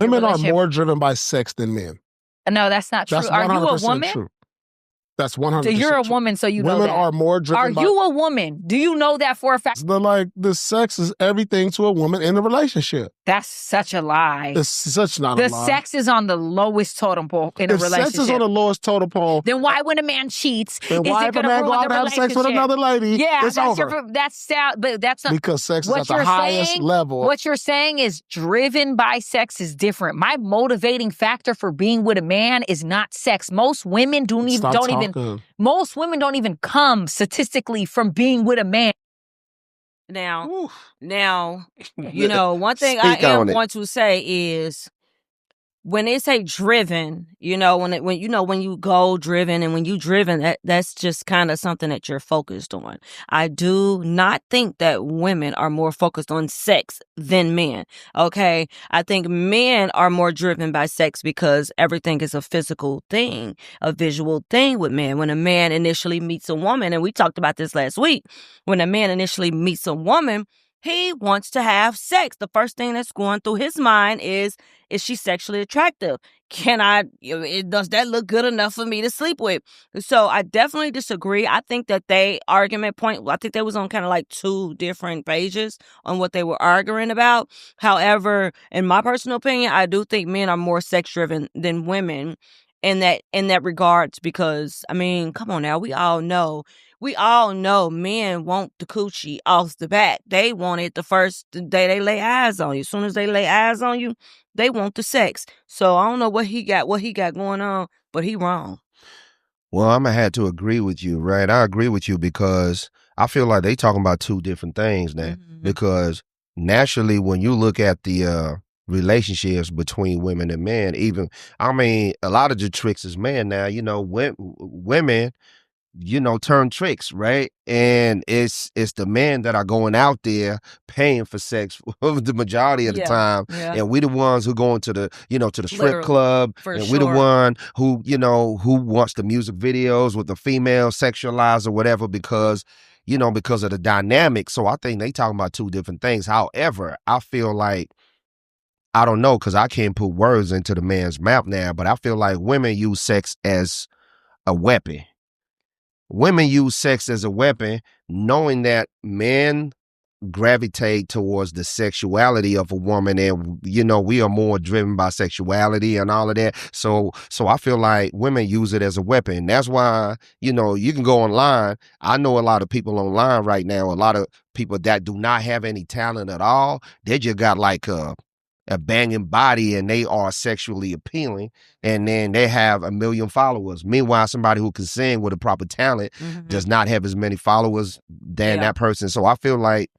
Women are more driven by sex than men. No, that's not true. That's Are you a 100% woman? true. That's 100% So you're a true. woman, so you know that. Women are more driven Are you a woman? Do you know that for a fact? The sex is everything to a woman in a relationship. That's such a lie. It's such not a lie. The sex is on the lowest totem pole in a relationship. If sex is on the lowest totem pole, then why when a man cheats, then why if a man go out and have sex with another lady, yeah, it's over. That's sad, but that's not. Because sex is at the highest level. What you're saying is driven by sex is different. My motivating factor for being with a man is not sex. Most women most women don't even come statistically from being with a man. Now, you know, one thing I am going to say is when they say driven, you know, when you go driven and when you driven, that's just kind of something that you're focused on. I do not think that women are more focused on sex than men. Okay. I think men are more driven by sex because everything is a physical thing, a visual thing with men. When a man initially meets a woman, and we talked about this last week, when a man initially meets a woman, he wants to have sex. The first thing that's going through his mind is she sexually attractive? Does that look good enough for me to sleep with? So I definitely disagree. I think that I think they was on kind of like two different pages on what they were arguing about. However, in my personal opinion, I do think men are more sex driven than women in that regards, because I mean, come on now, we all know men want the coochie off the bat. They want it the first day they lay eyes on you. As soon as they lay eyes on you, they want the sex. So I don't know what he got going on, but he wrong. Well, I'm gonna have to agree with you, right? I agree with you because I feel like they talking about two different things now. Mm-hmm. Because naturally, when you look at the relationships between women and men, a lot of the tricks is men now. You know, women, turn tricks, right? And it's the men that are going out there paying for sex the majority of the time. Yeah. And we the ones who going to the, to the strip club. And we the one who, who wants the music videos with the female sexualized or whatever because of the dynamic. So I think they talking about two different things. However, I feel like, I don't know, because I can't put words into the man's mouth now, but I feel like women use sex as a weapon. Women use sex as a weapon, knowing that men gravitate towards the sexuality of a woman, and we are more driven by sexuality and all of that. So I feel like women use it as a weapon. That's why you can go online. I know a lot of people online right now. A lot of people that do not have any talent at all. They just got like a banging body and they are sexually appealing, and then they have 1 million followers. Meanwhile, somebody who can sing with a proper talent does not have as many followers than that person. So I feel like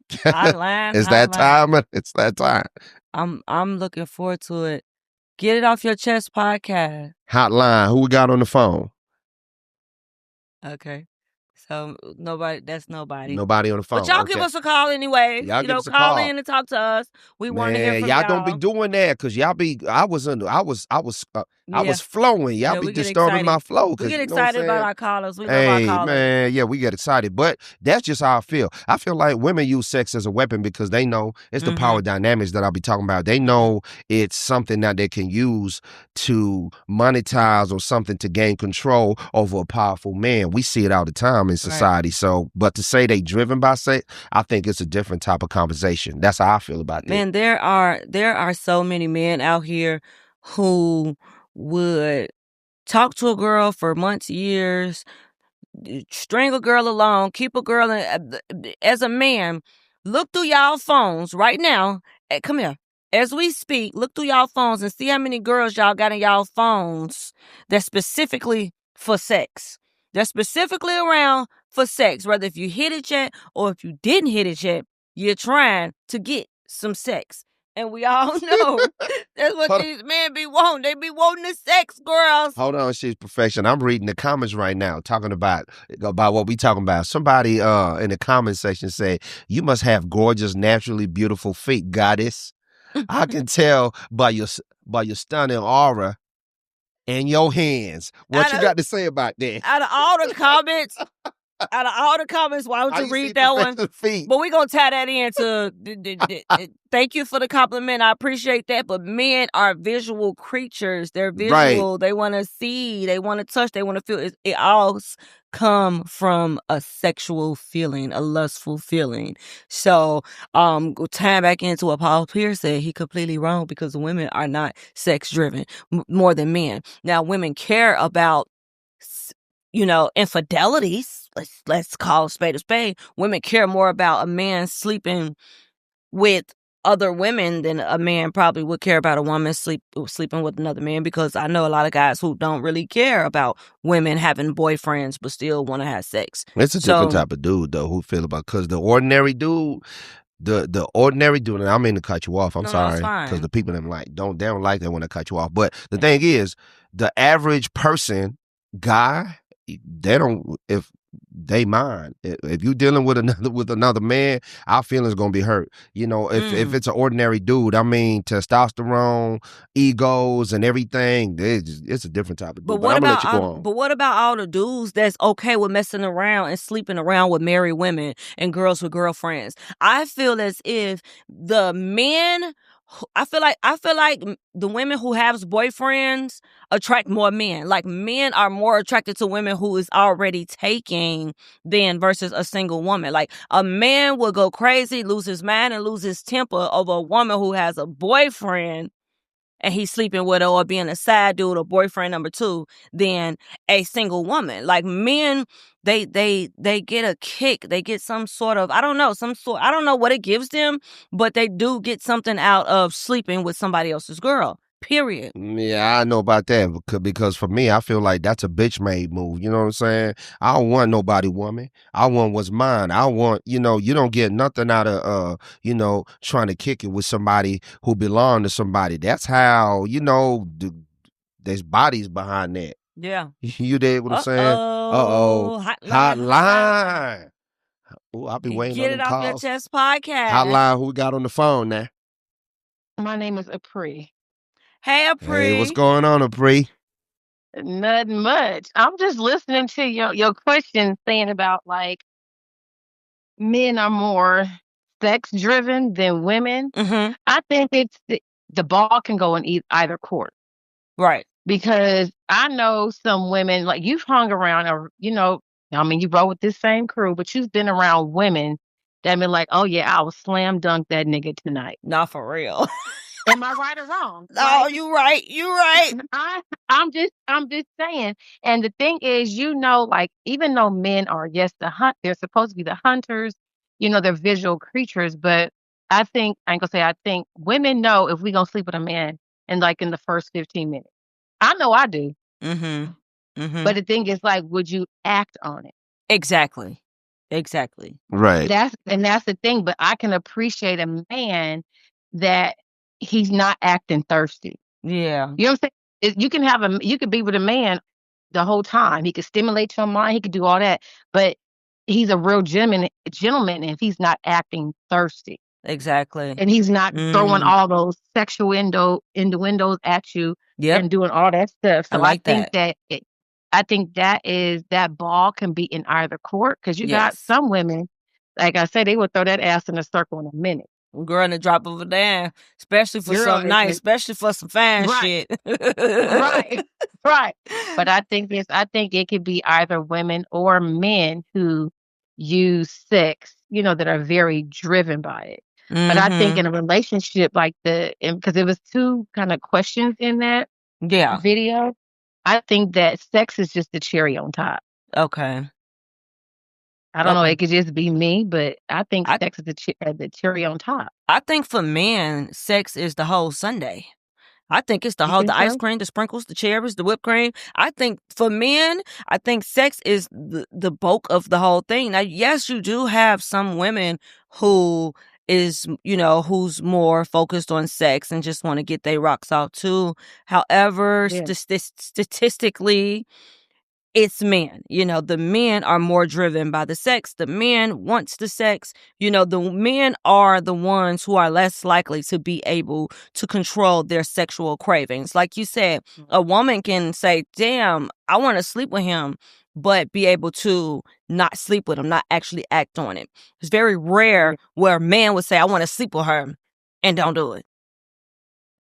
it's that time. I'm looking forward to it. Get It Off Your Chest podcast. Hotline. Who we got on the phone? Okay. So that's nobody. Nobody on the phone. But y'all give us a call anyway. Y'all give us a call call in and talk to us. We want to hear from y'all. Y'all don't be doing that because I was flowing. Y'all be disturbing my flow. We get excited about our callers. We love our callers. Man, yeah, we get excited. But that's just how I feel. I feel like women use sex as a weapon because they know it's the power dynamics that I'll be talking about. They know it's something that they can use to monetize or something to gain control over a powerful man. We see it all the time in society. Right. So, but to say they driven by sex, I think it's a different type of conversation. That's how I feel about that. Man, there are so many men out here who would talk to a girl for months, years, string a girl along, keep a girl as a man. Look through y'all phones right now. Come here. As we speak, look through y'all phones and see how many girls y'all got in y'all phones that's specifically for sex. That's specifically around for sex. Whether if you hit it yet or if you didn't hit it yet, you're trying to get some sex. And we all know that's what these men be wanting. They be wanting the sex, girls. Hold on, she's perfection. I'm reading the comments right now, talking about what we talking about. Somebody in the comment section said, "You must have gorgeous, naturally beautiful feet, goddess. I can tell by your stunning aura and your hands." What you got to say about that? Out of all the comments, Out of all the comments, why would you read that one? But we're going to tie that into thank you for the compliment. I appreciate that. But men are visual creatures. They're visual. Right. They want to see. They want to touch. They want to feel. It all come from a sexual feeling, a lustful feeling. So tying back into what Paul Pierce said, he completely wrong because women are not sex driven more than men. Now, women care about infidelities. Let's call a spade a spade. Women care more about a man sleeping with other women than a man probably would care about a woman sleeping with another man, because I know a lot of guys who don't really care about women having boyfriends but still want to have sex. It's a different type of dude though who feel about, because the ordinary dude, the ordinary dude, and I don't mean to cut you off. I'm sorry, because the people that don't like that when I cut you off. But the thing is, the average person, guy, they don't, if they mind. If you dealing with another man, our feelings gonna be hurt. If it's an ordinary dude, I mean, testosterone, egos, and everything, it's a different type of dude. But I'm gonna let you go on. But what about all the dudes that's okay with messing around and sleeping around with married women and girls with girlfriends? I feel as if the men, I feel like the women who have boyfriends attract more men. Like, men are more attracted to women who is already taking than versus a single woman. Like, a man will go crazy, lose his mind, and lose his temper over a woman who has a boyfriend and he's sleeping with her or being a side dude or boyfriend number 2 than a single woman. Like, men, they get a kick. They get some sort of, I don't know what it gives them, but they do get something out of sleeping with somebody else's girl. Period. Yeah, I know about that, because for me, I feel like that's a bitch-made move. You know what I'm saying? I don't want nobody woman. I want what's mine. I want, you don't get nothing out of, trying to kick it with somebody who belong to somebody. That's how, there's bodies behind that. Yeah. You dig what I'm saying? Uh-oh. Hotline. Oh, I'll be waiting on them calls. Get It Off Your Chest podcast. Hotline, who we got on the phone now? My name is Apri. Hey, Apri. Hey, what's going on, Apri? Nothing much. I'm just listening to your question, saying about like men are more sex driven than women. Mm-hmm. I think it's the ball can go in either court. Right. Because I know some women, like, you've hung around, or you roll with this same crew, but you've been around women that been like, oh yeah, I will slam dunk that nigga tonight. Not for real. Am I right or wrong? Oh, you right. You right. I'm just saying. And the thing is, like, even though men are, yes, they're supposed to be the hunters, they're visual creatures, but I think women know if we gonna sleep with a man in the first 15 minutes. I know I do. Mm-hmm. Mm-hmm. But the thing is, like, would you act on it? Exactly. Right. That's the thing. But I can appreciate a man that he's not acting thirsty. Yeah. You know what I'm saying? You could be with a man the whole time. He could stimulate your mind. He could do all that. But he's a real gentleman if he's not acting thirsty. Exactly. And he's not throwing all those sexual innuendos at you and doing all that stuff. So I think that ball can be in either court, because you got some women, like I said, they would throw that ass in a circle in a minute. Girl, in the drop of a dime, especially for something nice, especially for some fine shit. Right. But I think it could be either women or men who use sex, that are very driven by it. Mm-hmm. But I think in a relationship because there was 2 kind of questions in that video, I think that sex is just the cherry on top. Okay. I don't know. It could just be me, but I think sex is the cherry on top. I think for men, sex is the whole sundae. I think it's the ice cream, the sprinkles, the cherries, the whipped cream. I think for men, I think sex is the bulk of the whole thing. Now, yes, you do have some women who is, who's more focused on sex and just want to get their rocks off too. However, statistically, it's men. The men are more driven by the sex. The men wants the sex. The men are the ones who are less likely to be able to control their sexual cravings. Like you said, a woman can say, damn, I want to sleep with him, but be able to not sleep with them, not actually act on it. It's very rare where a man would say, I want to sleep with her and don't do it.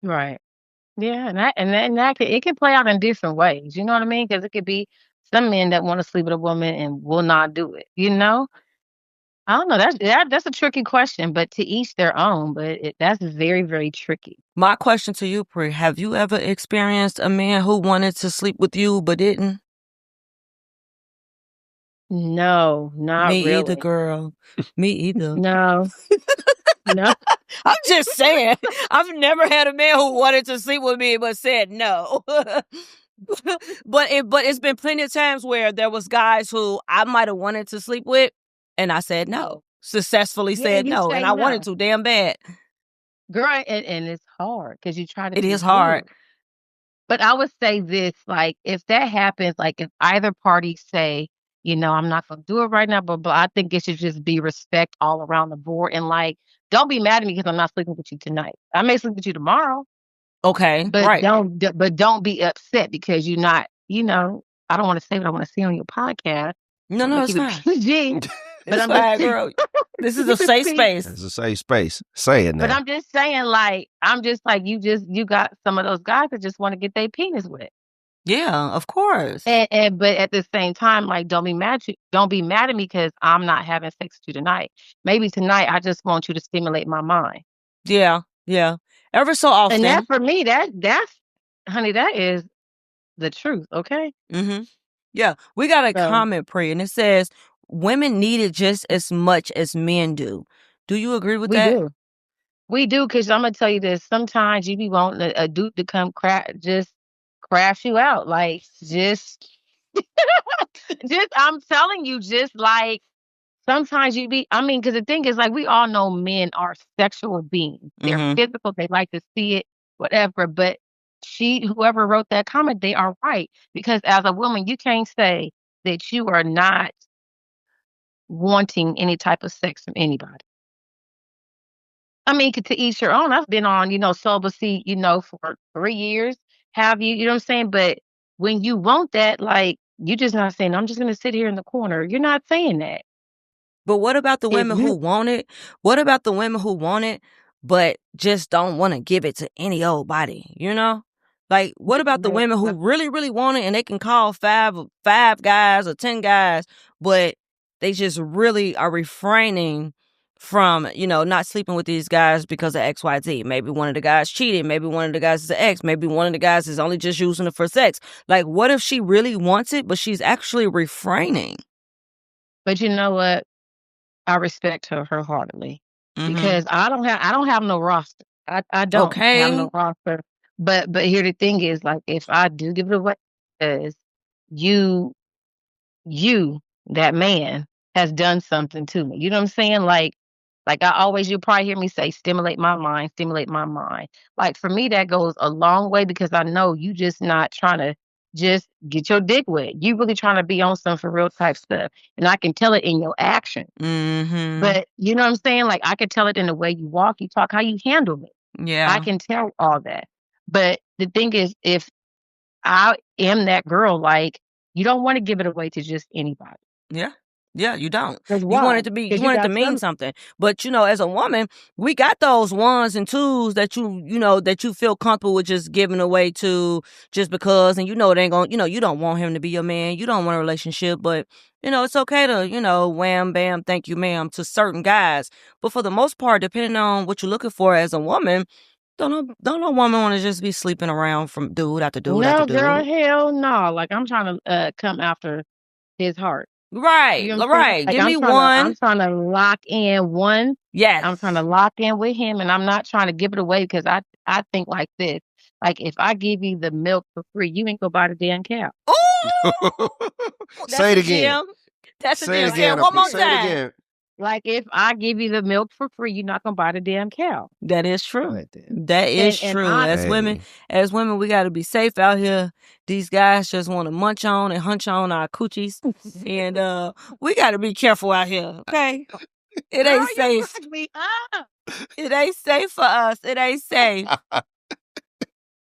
Right. Yeah, it can play out in different ways. You know what I mean? Because it could be some men that want to sleep with a woman and will not do it. You know, I don't know. That's a tricky question, but to each their own. But that's very, very tricky. My question to you, Pri, have you ever experienced a man who wanted to sleep with you but didn't? No, not Me really. either, girl. Me either. No. No. I'm just saying. I've never had a man who wanted to sleep with me but said no. But it's been plenty of times where there was guys who I might have wanted to sleep with, and I said no. Successfully said no, and I wanted to damn bad. Girl, and it's hard because you try to. It is hard. But I would say this, like, if that happens, like if either party say, you know, I'm not going to do it right now, but I think it should just be respect all around the board. And like, don't be mad at me because I'm not sleeping with you tonight. I may sleep with you tomorrow. Okay, but right. Don't be upset because you're not, you know, I don't want to say what I want to say on your podcast. No, it's fine. But I'm fine, girl. This is a safe space. It's a safe space. Say it now. But I'm just saying, like, you got some of those guys that just want to get their penis wet. Yeah, of course. And but at the same time, like, don't be mad at me because I'm not having sex with you tonight. Maybe tonight I just want you to stimulate my mind. Yeah. Ever so often. And that for me, that's honey, that is the truth. Okay. Mm-hmm. Yeah, we got a comment, Pri, and it says women need it just as much as men do. Do you agree with that? We do, because I'm gonna tell you this. Sometimes you be wanting a dude to come just crash you out, like just I'm telling you, just like sometimes because the thing is, like, we all know men are sexual beings. They're physical. They like to see it, whatever. But whoever wrote that comment, they are right. Because as a woman, you can't say that you are not wanting any type of sex from anybody. I mean, to each your own. I've been on, celibacy, for 3 years. Have you? You know what I'm saying? But when you want that, like, you're just not saying, I'm just going to sit here in the corner. You're not saying that. But what about the women who want it? What about the women who want it, but just don't want to give it to any old body, you know? Like, what about the women who really, really want it and they can call five guys or 10 guys, but they just really are refraining from, not sleeping with these guys because of XYZ. Maybe one of the guys cheated. Maybe one of the guys is an ex. Maybe one of the guys is only just using it for sex. Like, what if she really wants it, but she's actually refraining? But you know what? I respect her wholeheartedly because I don't have no roster. I don't have no roster. But here the thing is, like, if I do give it away, because you that man has done something to me. You know what I'm saying? Like you'll probably hear me say, stimulate my mind. Like, for me, that goes a long way because I know you just not trying to just get your dick wet. You really trying to be on some for real type stuff. And I can tell it in your action. But you know what I'm saying? Like, I can tell it in the way you walk, you talk, how you handle it. Yeah. I can tell all that. But the thing is, if I am that girl, like, you don't want to give it away to just anybody. Yeah, you don't. You want it to to mean something. But, as a woman, we got those ones and twos that that you feel comfortable with just giving away to just because, and it ain't going, you don't want him to be your man. You don't want a relationship, but, it's okay to, wham, bam, thank you, ma'am, to certain guys. But for the most part, depending on what you're looking for as a woman, don't no woman want to just be sleeping around from dude after dude after dude. No, girl, hell no. Like, I'm trying to come after his heart. Right, You know right. Like, Give me one. I'm trying to lock in one. Yes. I'm trying to lock in with him, and I'm not trying to give it away because I think like this. Like, if I give you the milk for free, you ain't gonna buy the damn cow. Ooh! Say it again. That's Say it again. One more time. Say it again. Like, if I give you the milk for free, you're not gonna buy the damn cow. That is true. That is true. As women, we got to be safe out here. These guys just want to munch on and hunch on our coochies, and we got to be careful out here. Okay, it ain't safe. It ain't safe for us. It ain't safe.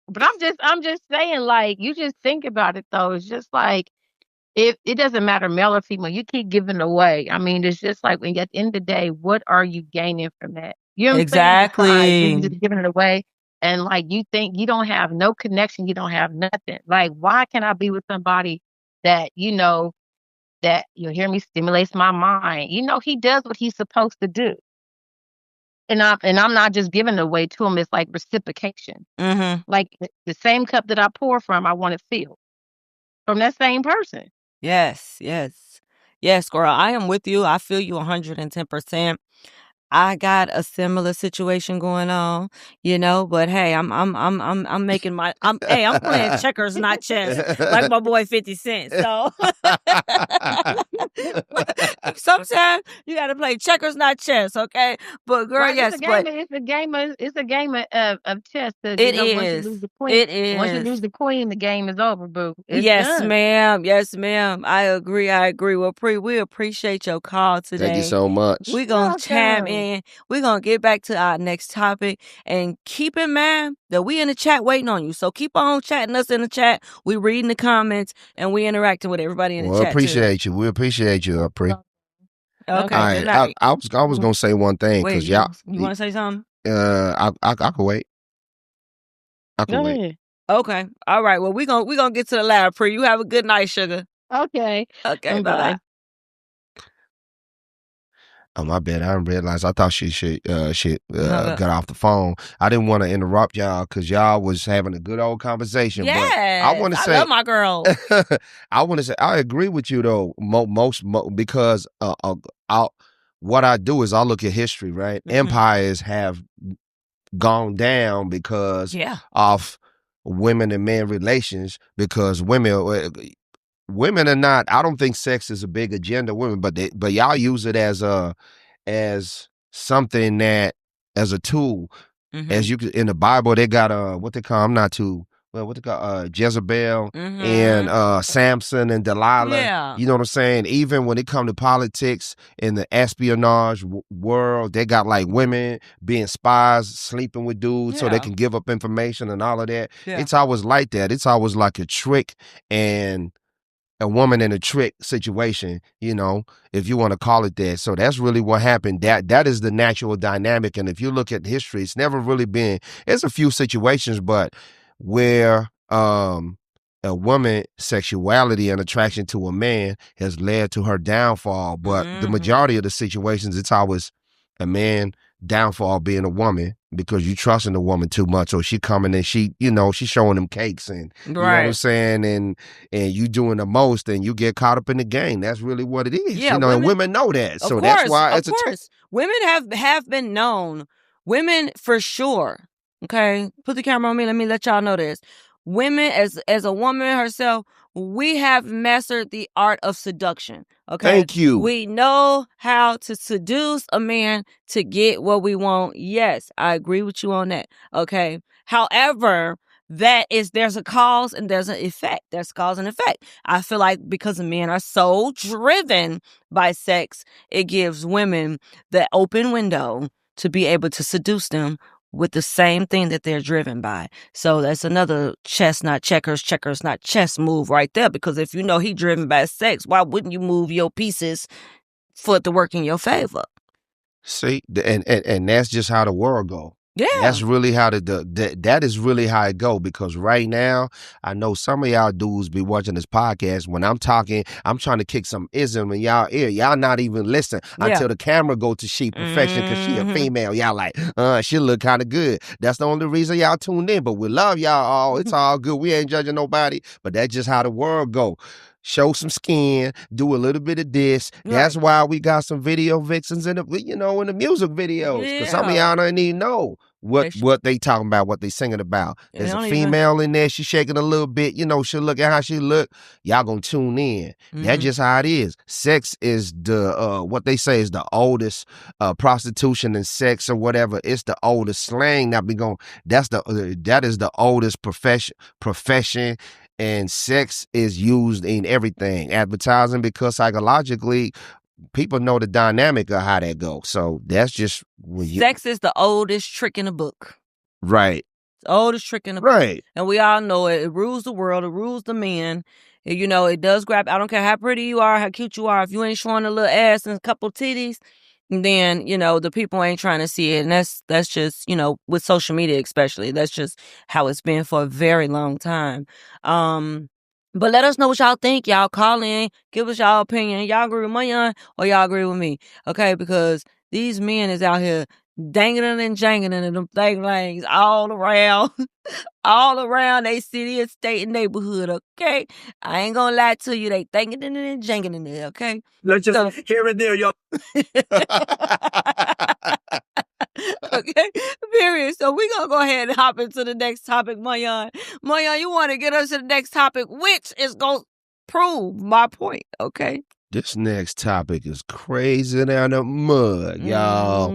But I'm just saying, like, you just think about it though. It's just like, if it doesn't matter male or female, you keep giving away. I mean, it's just like when at the end of the day, what are you gaining from that? You know what I'm saying? Exactly. You're just giving it away. And like you think you don't have no connection, you don't have nothing. Like, why can I be with somebody that, that you'll hear me stimulates my mind? He does what he's supposed to do. And I'm not just giving it away to him. It's like reciprocation. Mm-hmm. Like the same cup that I pour from, I want to fill from that same person. Yes, girl. I am with you. I feel you 110%. I got a similar situation going on, but hey, I'm making I'm playing checkers, not chess, like my boy 50 Cent. So sometimes you got to play checkers, not chess, okay? But girl, right, yes, it's a game of chess. It is. Once you lose the queen, once you lose the queen, the game is over, boo. It's yes, done. ma'am. Yes, ma'am. I agree. Well, we appreciate your call today. Thank you so much. We're going to chime in. We're going to get back to our next topic. And keep in mind that we in the chat waiting on you. So keep on chatting us in the chat. We reading the comments and we interacting with everybody in the chat. We appreciate you, Apri. Okay. All right. I was going to say one thing. Wait, y'all, you want to say something? I could wait. I could wait. Ahead. Okay. All right. Well, we're gonna get to the latter, Pri. You have a good night, sugar. Okay. Okay. Bye. Oh, my bad. I didn't realize. I thought she got off the phone. I didn't want to interrupt y'all because y'all was having a good old conversation. Yeah, I want to say, I love my girl. I want to say, I agree with you though. Because what I do is I look at history. Right, empires have gone down because of women and men relations. Because women are not. I don't think sex is a big agenda. Women, but y'all use it as something that as a tool. As you in the Bible, they got what they call. What they call Jezebel and Samson and Delilah. Yeah. You know what I'm saying? Even when it comes to politics in the espionage world, they got like women being spies, sleeping with dudes so they can give up information and all of that. Yeah. It's always like that. It's always like a trick and a woman in a trick situation, if you want to call it that. So that's really what happened. That is the natural dynamic. And if you look at history, it's never really been, there's a few situations, but where a woman's sexuality and attraction to a man has led to her downfall. But the majority of the situations, it's always a man downfall being a woman because you trusting the woman too much, or she coming and she showing them cakes and you know what I'm saying, and you doing the most and you get caught up in the game. That's really what it is. Women, and women know that. So that's why it's women have been known. Women for sure. Okay, put the camera on me. Let me let y'all know this. Women, as a woman herself, we have mastered the art of seduction. Okay. Thank you. We know how to seduce a man to get what we want. Yes, I agree with you on that. Okay. However, there's a cause and there's an effect. There's cause and effect. I feel like because men are so driven by sex, it gives women the open window to be able to seduce them with the same thing that they're driven by. So that's another chess, not checkers, checkers, not chess move right there. Because if you know he driven by sex, why wouldn't you move your pieces for it to work in your favor? See, and that's just how the world go. Yeah. That's really how that is really how it go. Because right now, I know some of y'all dudes be watching this podcast. When I'm talking, I'm trying to kick some ism in y'all ear. Y'all not even listen until the camera go to she perfection because she a female. Y'all like, she look kind of good. That's the only reason y'all tuned in. But we love y'all all. It's all good. We ain't judging nobody. But that's just how the world go. Show some skin, do a little bit of this. Right. That's why we got some video vixens in the music videos. Because some of y'all don't even know what they talking about, what they singing about. There's a female in there, she shaking a little bit, she look at how she look. Y'all gonna tune in. That's just how it is. Sex is the what they say is the oldest prostitution and sex or whatever. It's the oldest slang that that is the oldest profession. And sex is used in everything, advertising, because psychologically, people know the dynamic of how that goes. So that's just sex is the oldest trick in the book. Right. The oldest trick in the book. Right. And we all know it. It rules the world. It rules the men. You know, it does grab. I don't care how pretty you are, how cute you are. If you ain't showing a little ass and a couple titties, then, you know, the people ain't trying to see it. And that's just, you know, with social media especially, that's just how it's been for a very long time. But let us know what y'all think. Y'all call in, give us y'all opinion. Y'all agree with Mayan or y'all agree with me? Okay, because these men is out here dangling and jangling in them things all around, all around they city and state and neighborhood, okay? I ain't gonna lie to you, they thinking and jangling in there, okay? Let's just here and there, y'all. Okay, period. So we're gonna go ahead and hop into the next topic, Mayan. Mayan, you want to get us to the next topic, which is gonna prove my point, okay? This next topic is crazy down the mud, y'all.